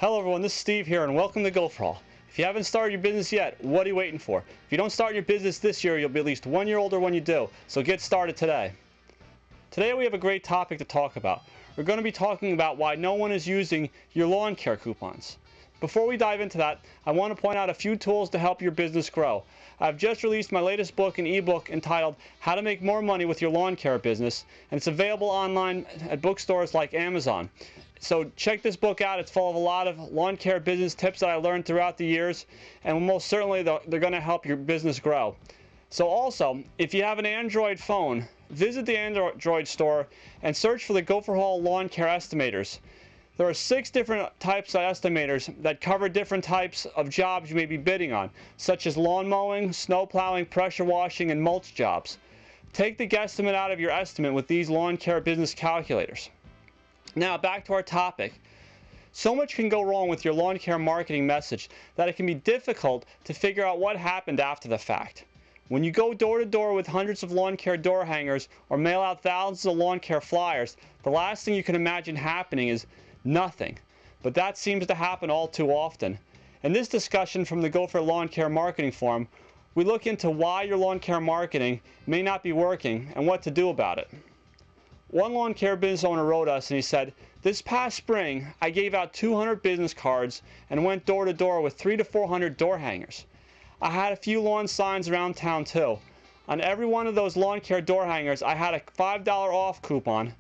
Hello everyone, this is Steve here and welcome to GopherHaul. If you haven't started your business yet, what are you waiting for? If you don't start your business this year, you'll be at least 1 year older when you do, so get started today. Today we have a great topic to talk about. We're going to be talking about why no one is using your lawn care coupons. Before we dive into that, I want to point out a few tools to help your business grow. I've just released my latest book, an ebook entitled How to Make More Money with Your Lawn Care Business, and it's available online at bookstores like Amazon. So check this book out. It's full of a lot of lawn care business tips that I learned throughout the years, and most certainly they're going to help your business grow. So also, if you have an Android phone, visit the Android store and search for the GopherHaul Lawn Care Estimators. There are 6 different types of estimators that cover different types of jobs you may be bidding on, such as lawn mowing, snow plowing, pressure washing, and mulch jobs. Take the guesstimate out of your estimate with these lawn care business calculators. Now back to our topic. So much can go wrong with your lawn care marketing message that it can be difficult to figure out what happened after the fact. When you go door to door with hundreds of lawn care door hangers or mail out thousands of lawn care flyers, the last thing you can imagine happening is nothing. But that seems to happen all too often. In this discussion from the Gopher Lawn Care Marketing Forum, we look into why your lawn care marketing may not be working and what to do about it. One lawn care business owner wrote us and he said, "This past spring I gave out 200 business cards and went door to door with 300 to 400 door hangers. I had a few lawn signs around town too. On every one of those lawn care door hangers I had a $5 off coupon.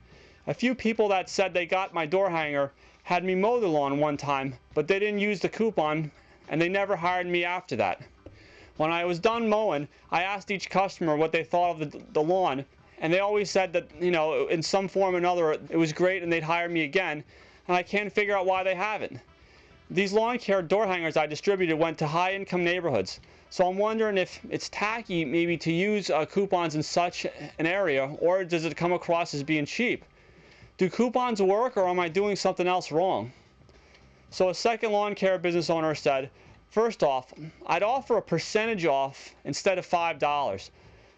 A few people that said they got my door hanger had me mow the lawn one time, but they didn't use the coupon and they never hired me after that. When I was done mowing, I asked each customer what they thought of the lawn, and they always said that, in some form or another it was great and they'd hire me again, and I can't figure out why they haven't. These lawn care door hangers I distributed went to high-income neighborhoods, so I'm wondering if it's tacky maybe to use coupons in such an area, or does it come across as being cheap? Do coupons work, or am I doing something else wrong?" So a second lawn care business owner said, "First off, I'd offer a percentage off instead of $5.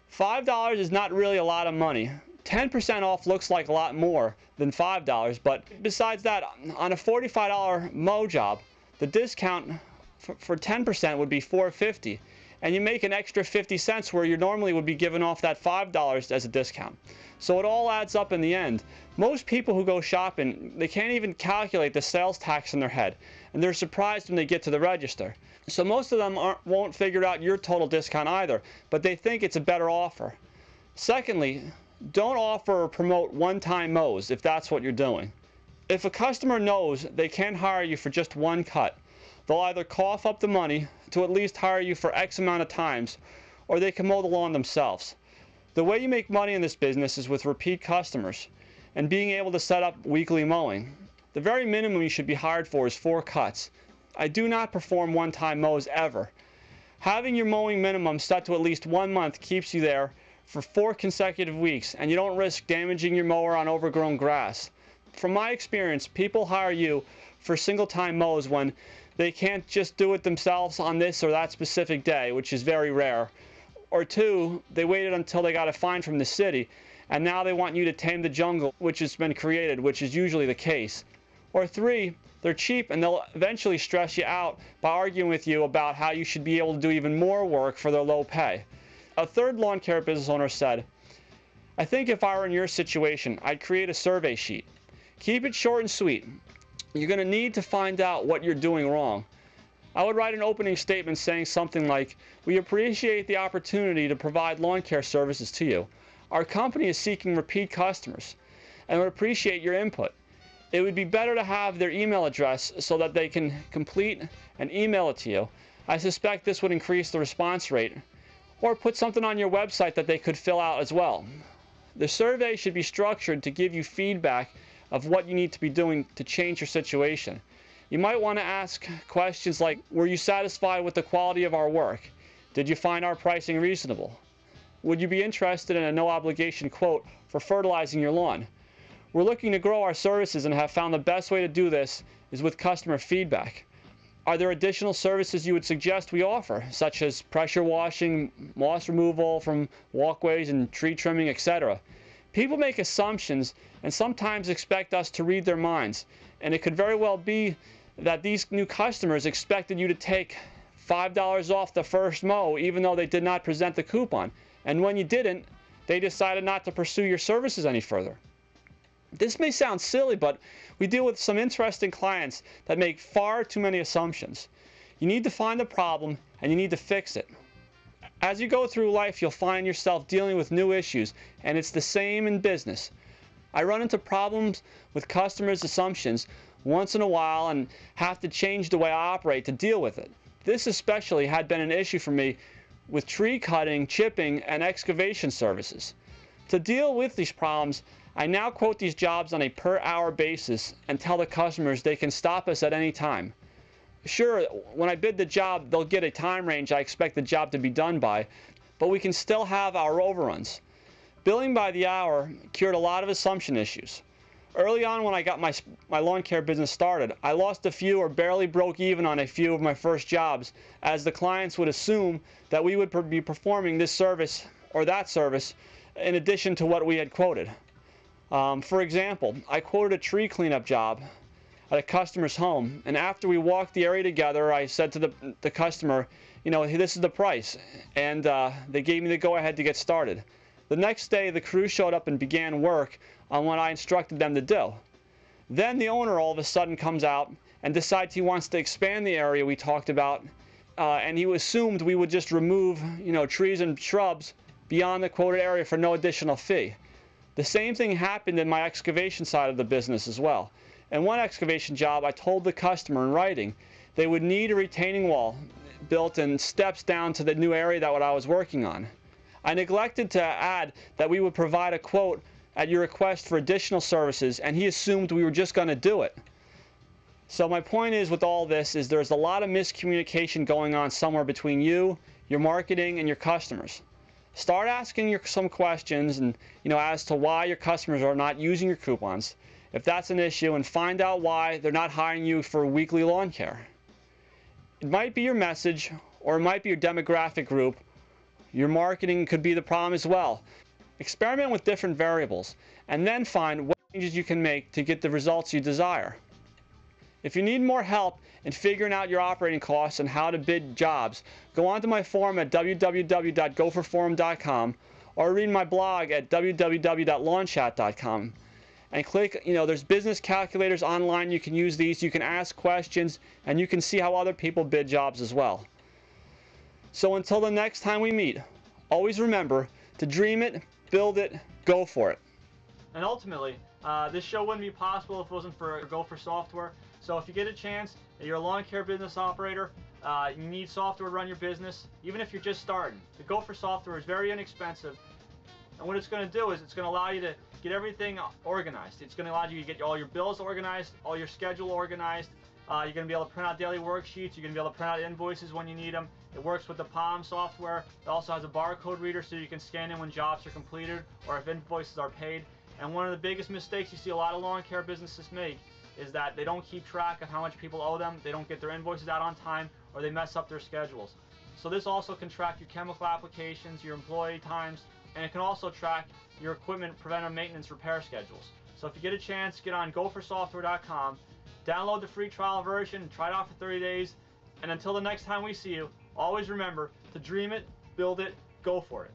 $5 is not really a lot of money. 10% off looks like a lot more than $5, but besides that, on a $45 mow job, the discount for 10% would be $4.50, and you make an extra 50 cents where you normally would be giving off that $5 as a discount. So it all adds up in the end. Most people who go shopping, they can't even calculate the sales tax in their head, and they're surprised when they get to the register. So most of them won't figure out your total discount either, but they think it's a better offer. Secondly, don't offer or promote one-time mows if that's what you're doing. If a customer knows they can't hire you for just one cut, they'll either cough up the money to at least hire you for X amount of times, or they can mow the lawn themselves. The way you make money in this business is with repeat customers and being able to set up weekly mowing. The very minimum you should be hired for is 4 cuts. I do not perform one-time mows ever. Having your mowing minimum set to at least 1 month keeps you there for 4 consecutive weeks, and you don't risk damaging your mower on overgrown grass. From my experience, people hire you for single-time mows when they can't just do it themselves on this or that specific day, which is very rare. Or 2, they waited until they got a fine from the city, and now they want you to tame the jungle which has been created, which is usually the case. Or 3, they're cheap and they'll eventually stress you out by arguing with you about how you should be able to do even more work for their low pay. A third lawn care business owner said, "I think if I were in your situation, I'd create a survey sheet. Keep it short and sweet. You're going to need to find out what you're doing wrong. I would write an opening statement saying something like, 'We appreciate the opportunity to provide lawn care services to you. Our company is seeking repeat customers and would appreciate your input. It would be better to have their email address so that they can complete and email it to you. I suspect this would increase the response rate.' Or put something on your website that they could fill out as well. The survey should be structured to give you feedback of what you need to be doing to change your situation. You might want to ask questions like, 'Were you satisfied with the quality of our work? Did you find our pricing reasonable? Would you be interested in a no-obligation quote for fertilizing your lawn? We're looking to grow our services and have found the best way to do this is with customer feedback. Are there additional services you would suggest we offer, such as pressure washing, moss removal from walkways and tree trimming, etc.? People make assumptions and sometimes expect us to read their minds, and it could very well be that these new customers expected you to take $5 off the first mow even though they did not present the coupon. And when you didn't, they decided not to pursue your services any further. This may sound silly, but we deal with some interesting clients that make far too many assumptions. You need to find the problem and you need to fix it. As you go through life, you'll find yourself dealing with new issues, and it's the same in business. I run into problems with customers' assumptions once in a while and have to change the way I operate to deal with it. This especially had been an issue for me with tree cutting, chipping, and excavation services. To deal with these problems, I now quote these jobs on a per-hour basis and tell the customers they can stop us at any time. Sure, when I bid the job, they'll get a time range I expect the job to be done by, but we can still have our overruns. Billing by the hour cured a lot of assumption issues. Early on when I got my lawn care business started, I lost a few or barely broke even on a few of my first jobs, as the clients would assume that we would be performing this service or that service in addition to what we had quoted. For example, I quoted a tree cleanup job at a customer's home, and after we walked the area together, I said to the customer, you know, hey, this is the price, and they gave me the go-ahead to get started. The next day, the crew showed up and began work on what I instructed them to do. Then the owner all of a sudden comes out and decides he wants to expand the area we talked about, and he assumed we would just remove, you know, trees and shrubs beyond the quoted area for no additional fee. The same thing happened in my excavation side of the business as well. In one excavation job, I told the customer in writing they would need a retaining wall built and steps down to the new area that what I was working on. I neglected to add that we would provide a quote at your request for additional services, and he assumed we were just going to do it. So my point is with all this is there's a lot of miscommunication going on somewhere between you, your marketing, and your customers. Start asking some questions and as to why your customers are not using your coupons, if that's an issue, and find out why they're not hiring you for weekly lawn care. It might be your message, or it might be your demographic group. Your marketing could be the problem as well. Experiment with different variables and then find what changes you can make to get the results you desire. If you need more help in figuring out your operating costs and how to bid jobs, go onto my forum at www.gopherforum.com or read my blog at www.lawnchat.com. And click, there's business calculators online. You can use these, you can ask questions, and you can see how other people bid jobs as well. So until the next time we meet, always remember to dream it, build it, go for it. And ultimately, this show wouldn't be possible if it wasn't for Gopher software. So if you get a chance, you're a lawn care business operator, you need software to run your business, even if you're just starting. The Gopher software is very inexpensive, and what it's going to do is it's going to allow you to get everything organized. It's going to allow you to get all your bills organized, all your schedule organized. You're going to be able to print out daily worksheets. You're going to be able to print out invoices when you need them. It works with the Palm software. It also has a barcode reader so you can scan in when jobs are completed or if invoices are paid. And one of the biggest mistakes you see a lot of lawn care businesses make is that they don't keep track of how much people owe them, they don't get their invoices out on time, or they mess up their schedules. So this also can track your chemical applications, your employee times, and it can also track your equipment preventive maintenance repair schedules. So if you get a chance, get on gophersoftware.com, download the free trial version, try it out for 30 days, and until the next time we see you, always remember to dream it, build it, go for it.